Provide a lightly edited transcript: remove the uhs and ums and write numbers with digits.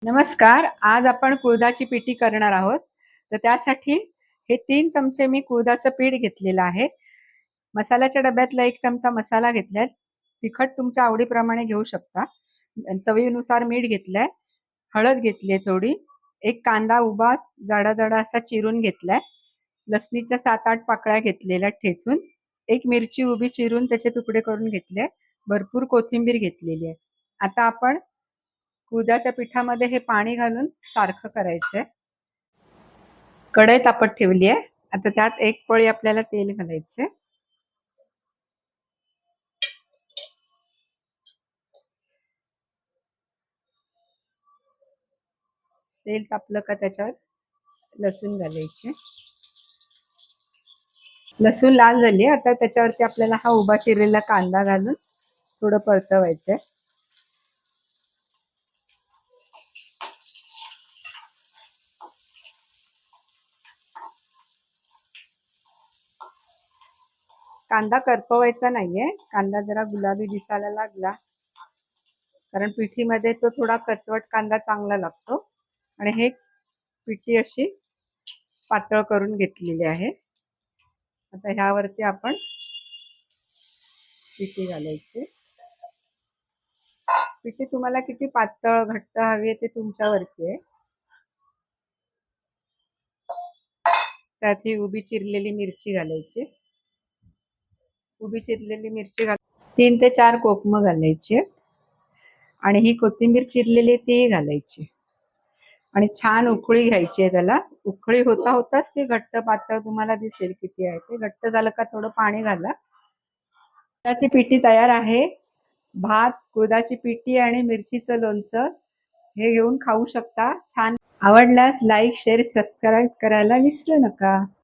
नमस्कार. आज आपण कुळथाची पिठी करणार आहोत. तर त्यासाठी हे 3 चमचे मी कुळथाचं पीठ घेतलेलं आहे. मसाल्याच्या डब्यातला 1 चमचा मसाला घेतलाय. तिखट तुमच्या आवडीप्रमाणे घेऊ शकता. चवीनुसार मीठ घेतलंय. हळद घेतली थोडी. एक कांदा उभा जाडा-जाडा असा चिरून घेतलाय. लसणीच्या 7-8 पाकळ्या घेतलेल्या ठेचून. एक मिरची उभी चिरून त्याचे तुकडे करून घेतले. भरपूर कोथिंबीर घेतलेली आहे. आता आपण उडदाच्या पिठामध्ये हे पाणी घालून सारखं करायचंय. कढई तापत ठेवली आहे. आता त्यात एक पळी आपल्याला तेल घालायचंय. तेल तापलं का त्याच्यावर लसूण घालायचे. लसूण लाल झाली. आता त्याच्यावरती आपल्याला हा उभा चिरलेला कांदा घालून थोडं परतवायचंय. कांदा करपवायचा नाहीये. कांदा जरा गुलाबी दिसायला लागला कारण पिठीमध्ये तो थोडा कचवट कांदा चांगला लागतो. आणि हे पिठी अशी पातळ करून घेतलेली आहे. आता ह्यावरती आपण पिठी घालायची. पिठी तुम्हाला किती पातळ घट्ट हवी ते तुमच्यावरती आहे. त्यात ही उभी चिरलेली मिरची घालायची. उभी चिरलेली मिरची 3 ते 4 कोकम घालायचे. आणि ही कोथिंबीर चिरलेली ती घालायची. आणि छान उकळी घ्यायची आहे त्याला. उकळी होता होताच ते घट्ट पातळ तुम्हाला दिसेल किती आहे ते. घट्ट झालं का थोडं पाणी घाला. त्याची पिठी तयार आहे. भात, कुळथाची पिठी आणि मिरचीचं लोणचं हे घेऊन खाऊ शकता. छान. आवडल्यास लाईक, शेअर, सबस्क्राईब करायला विसरू नका.